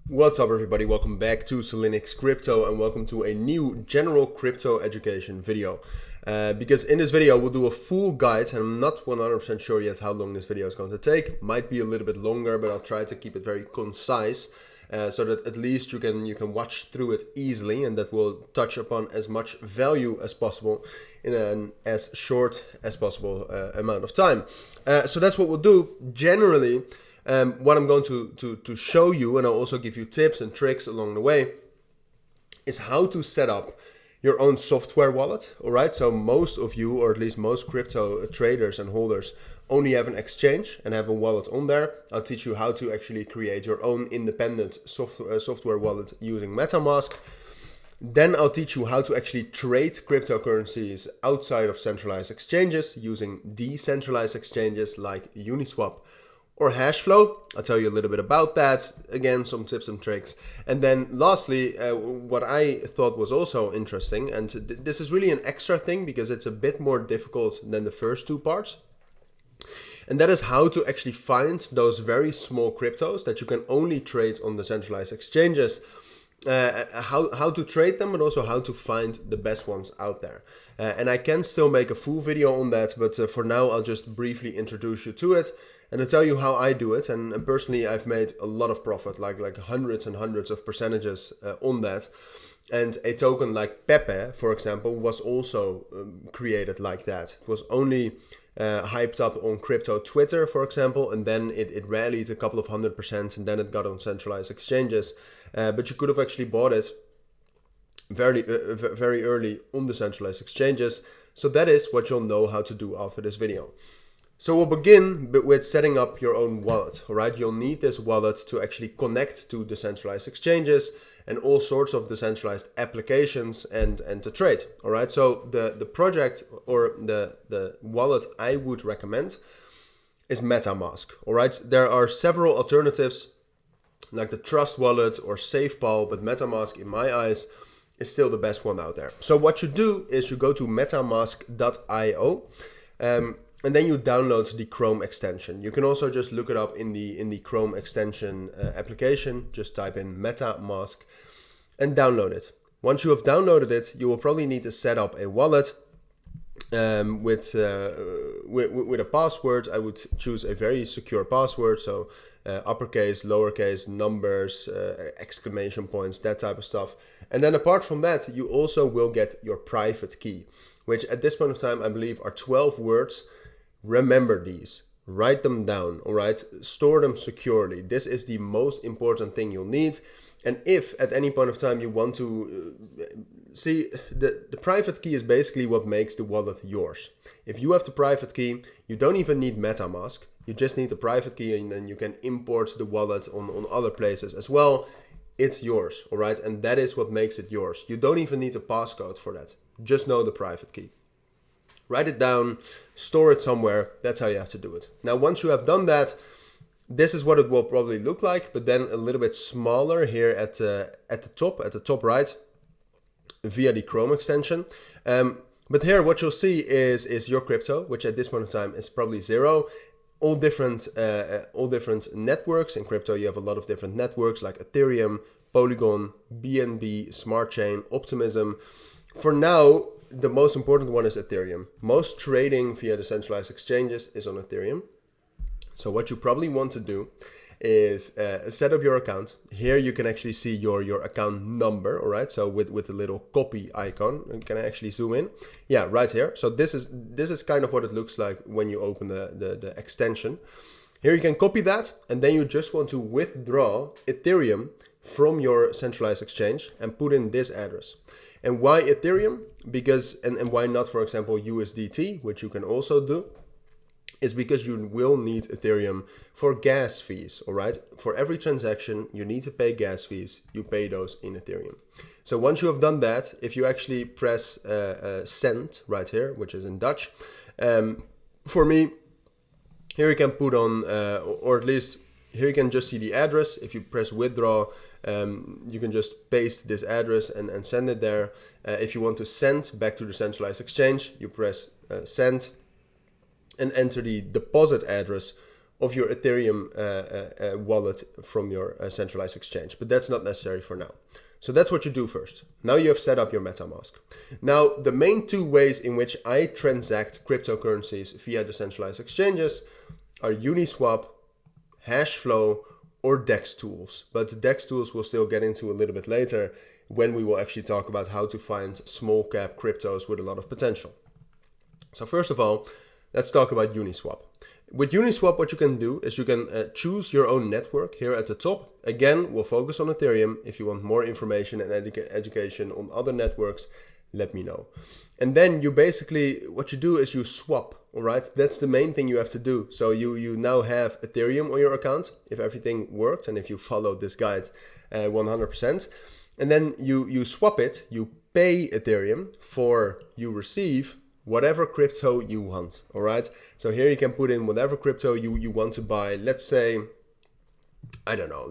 What's up everybody, welcome back to Cilinix Crypto and welcome to a new general crypto education video. Because in this video we'll do a full guide, and I'm not 100% sure yet how long this video is going to take. Might be a little bit longer, but I'll try to keep it very concise so that at least you can watch through it easily, and that will touch upon as much value as possible in an as short as possible amount of time. So that's what we'll do generally. What I'm going to show you, and I'll also give you tips and tricks along the way, is how to set up your own software wallet. All right, so most of you, or at least most crypto traders and holders, only have an exchange and have a wallet on there. I'll teach you how to actually create your own independent software wallet using Metamask. Then I'll teach you how to actually trade cryptocurrencies outside of centralized exchanges using decentralized exchanges like Uniswap or Hashflow. I'll tell you a little bit about that. Again, some tips and tricks. And then lastly, what I thought was also interesting, and this is really an extra thing because it's a bit more difficult than the first two parts, and that is how to actually find those very small cryptos that you can only trade on the centralized exchanges. How to trade them, but also how to find the best ones out there. And I can still make a full video on that, but for now I'll just briefly introduce you to it and I'll tell you how I do it. And personally, I've made a lot of profit, like hundreds and hundreds of percentages on that. And a token like Pepe, for example, was also created like that. It was only hyped up on crypto Twitter, for example, and then it rallied a couple of 100%, and then it got on centralized exchanges. But you could have actually bought it very early on the centralized exchanges. So that is what you'll know how to do after this video. So we'll begin with setting up your own wallet. All right, you'll need this wallet to actually connect to decentralized exchanges and all sorts of decentralized applications and to trade. All right, so the project or the wallet I would recommend is Metamask. All right, there are several alternatives like the Trust Wallet or SafePal, but Metamask in my eyes is still the best one out there. So what you do is you go to metamask.io and then you download the Chrome extension. You can also just look it up in the Chrome extension application. Just type in Metamask and download it. Once you have downloaded it, you will probably need to set up a wallet with a password. I would choose a very secure password, so uppercase, lowercase, numbers, exclamation points, that type of stuff. And then apart from that, you also will get your private key, which at this point of time I believe are 12 words. Remember these, write them down, all right? Store them securely. This is the most important thing you'll need. And if at any point of time you want to see, the private key is basically what makes the wallet yours. If you have the private key, you don't even need MetaMask. You just need the private key, and then you can import the wallet on other places as well. It's yours, all right? And that is what makes it yours. You don't even need a passcode for that. Just know the private key. Write it down, store it somewhere. That's how you have to do it. Now, once you have done that, this is what it will probably look like, but then a little bit smaller here at the top right, via the Chrome extension. But here what you'll see is your crypto, which at this point in time is probably 0. All different networks in crypto. You have a lot of different networks like Ethereum, Polygon, BNB, Smart Chain, Optimism. For now, the most important one is Ethereum. Most trading via the centralized exchanges is on Ethereum. So what you probably want to do is set up your account. Here you can actually see your account number, all right? So with the little copy icon, can I actually zoom in? Yeah, right here. So this is kind of what it looks like when you open the extension. Here you can copy that, and then you just want to withdraw Ethereum from your centralized exchange and put in this address. And why Ethereum? Because, and why not, for example, USDT, which you can also do, is because you will need Ethereum for gas fees, all right? For every transaction, you need to pay gas fees. You pay those in Ethereum. So once you have done that, if you actually press send right here, which is in Dutch, for me, here you can put on, or at least here you can just see the address. If you press withdraw, you can just paste this address and send it there. If you want to send back to the centralized exchange, you press send and enter the deposit address of your Ethereum wallet from your centralized exchange. But that's not necessary for now. So that's what you do first. Now you have set up your Metamask. Now, the main two ways in which I transact cryptocurrencies via decentralized exchanges are Uniswap, Hashflow, or DEX tools. But DEX tools we'll still get into a little bit later when we will actually talk about how to find small cap cryptos with a lot of potential. So first of all, let's talk about Uniswap. With Uniswap, what you can do is you can choose your own network here at the top. Again, we'll focus on Ethereum. If you want more information and education on other networks, let me know. And then you basically, what you do is you swap, all right? That's the main thing you have to do. So you now have Ethereum on your account, if everything works and if you follow this guide 100%. And then you swap it, you pay Ethereum for you receive whatever crypto you want, all right? So here you can put in whatever crypto you want to buy. Let's say, I don't know,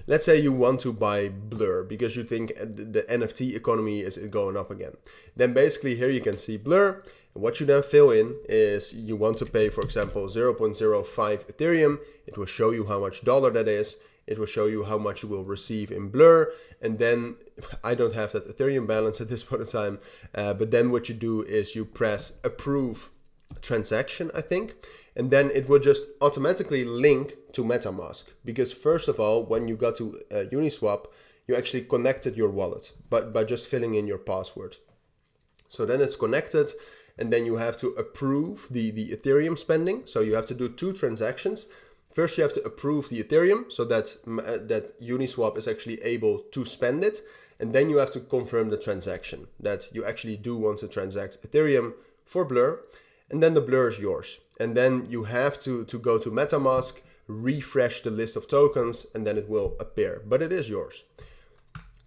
let's say you want to buy Blur because you think the NFT economy is going up again. Then basically here you can see Blur. And what you then fill in is you want to pay, for example, 0.05 Ethereum. It will show you how much dollar that is. It will show you how much you will receive in Blur. And then I don't have that Ethereum balance at this point in time. But then what you do is you press approve transaction, I think. And then it will just automatically link to Metamask. Because first of all, when you got to Uniswap, you actually connected your wallet by just filling in your password. So then it's connected. And then you have to approve the Ethereum spending. So you have to do two transactions. First, you have to approve the Ethereum so that Uniswap is actually able to spend it. And then you have to confirm the transaction that you actually do want to transact Ethereum for Blur. And then the Blur is yours. And then you have to go to Metamask, refresh the list of tokens, and then it will appear. But it is yours.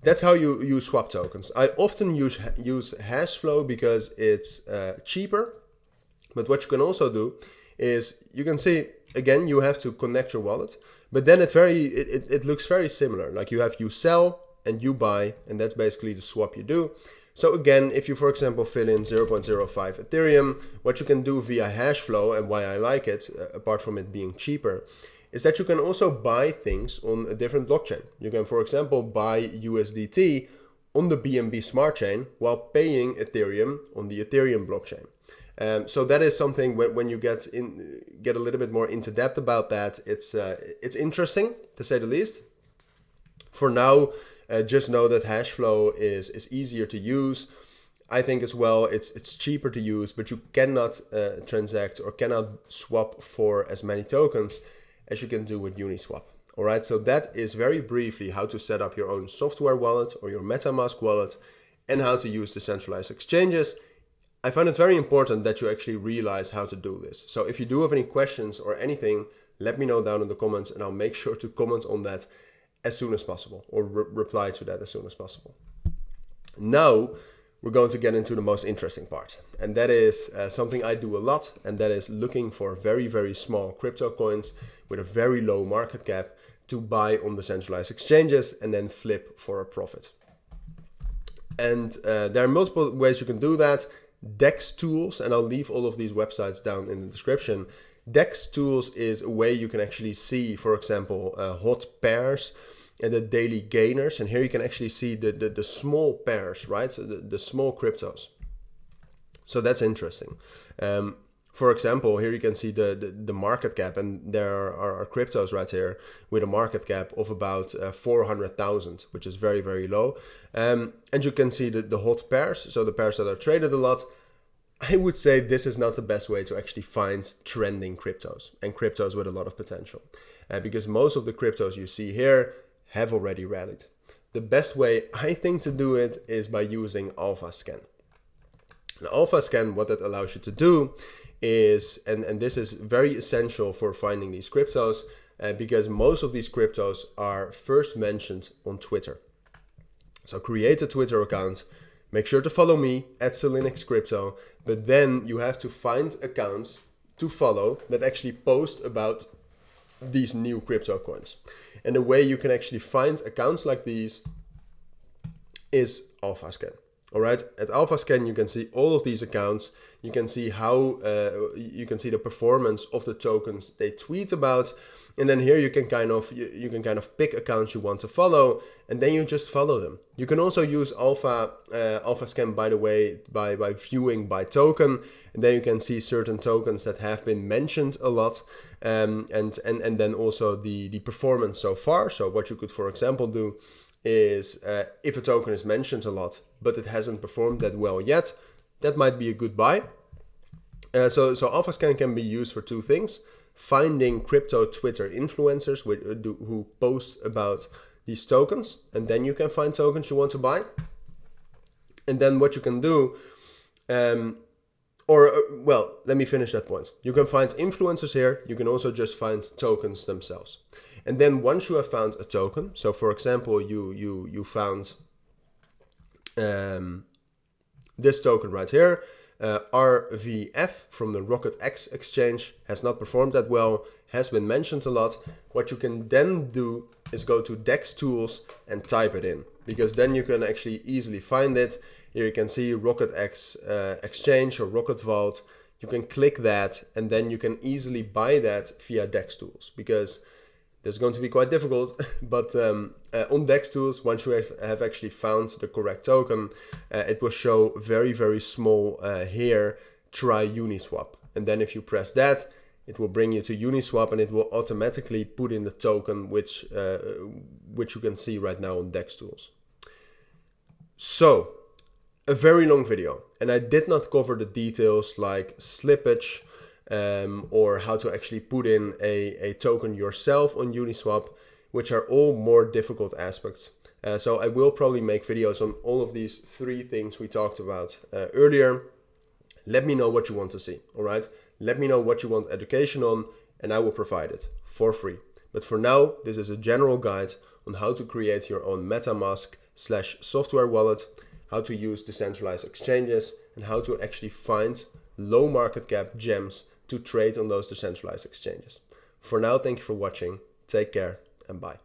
That's how you swap tokens. I often use Hashflow because it's cheaper. But what you can also do is you can see, again, you have to connect your wallet, but then it looks very similar. Like you sell and you buy, and that's basically the swap you do. So again, if you, for example, fill in 0.05 Ethereum, what you can do via Hashflow, and why I like it, apart from it being cheaper, is that you can also buy things on a different blockchain. You can, for example, buy USDT on the BNB Smart Chain while paying Ethereum on the Ethereum blockchain. So that is something when you get a little bit more into depth about that, it's interesting to say the least. For now, just know that Hashflow is easier to use. I think as well it's cheaper to use, but you cannot transact or cannot swap for as many tokens as you can do with Uniswap. All right, so that is very briefly how to set up your own software wallet or your MetaMask wallet and how to use decentralized exchanges. I find it very important that you actually realize how to do this. So if you do have any questions or anything, let me know down in the comments and I'll make sure to comment on that as soon as possible or reply to that as soon as possible. Now we're going to get into the most interesting part, and that is something I do a lot, and that is looking for very, very small crypto coins with a very low market cap to buy on the centralized exchanges and then flip for a profit. And there are multiple ways you can do that. DEX tools, and I'll leave all of these websites down in the description. DEX tools is a way you can actually see, for example, hot pairs and the daily gainers. And here you can actually see the small pairs, right? So the small cryptos. So that's interesting. For example, here you can see the market cap, and there are cryptos right here with a market cap of about 400,000, which is very, very low. And you can see the hot pairs, so the pairs that are traded a lot. I would say this is not the best way to actually find trending cryptos and cryptos with a lot of potential, because most of the cryptos you see here have already rallied. The best way I think to do it is by using AlphaScan. Now, AlphaScan, what that allows you to do is, and this is very essential for finding these cryptos, because most of these cryptos are first mentioned on Twitter. So create a Twitter account, make sure to follow me at cilinixfxcapital, but then you have to find accounts to follow that actually post about these new crypto coins. And the way you can actually find accounts like these is AlphaScan. All right, at AlphaScan you can see all of these accounts. You can see how you can see the performance of the tokens they tweet about, and then here you can kind of pick accounts you want to follow, and then you just follow them. You can also use AlphaScan, by the way, by viewing by token, and then you can see certain tokens that have been mentioned a lot, and then also the performance so far. So what you could, for example, do is if a token is mentioned a lot, but it hasn't performed that well yet, that might be a good buy. So AlphaScan can be used for two things: finding crypto Twitter influencers who post about these tokens, and then you can find tokens you want to buy. And then what you can do, well, let me finish that point. You can find influencers here. You can also just find tokens themselves. And then once you have found a token, so for example, you found this token right here, RVF from the RocketX exchange, has not performed that well, has been mentioned a lot. What you can then do is go to DEX tools and type it in, because then you can actually easily find it. Here you can see RocketX exchange or Rocket Vault. You can click that, and then you can easily buy that via DEX tools, because it's going to be quite difficult, but on DEX tools, once you have actually found the correct token, it will show very, very small here, try Uniswap. And then if you press that, it will bring you to Uniswap, and it will automatically put in the token which you can see right now on DEX tools. So, a very long video, and I did not cover the details like slippage, or how to actually put in a token yourself on Uniswap, which are all more difficult aspects. So I will probably make videos on all of these three things we talked about earlier. Let me know what you want to see, all right? Let me know what you want education on, and I will provide it for free. But for now, this is a general guide on how to create your own Metamask/software wallet, how to use decentralized exchanges, and how to actually find low market cap gems to trade on those decentralized exchanges. For now, thank you for watching. Take care and bye.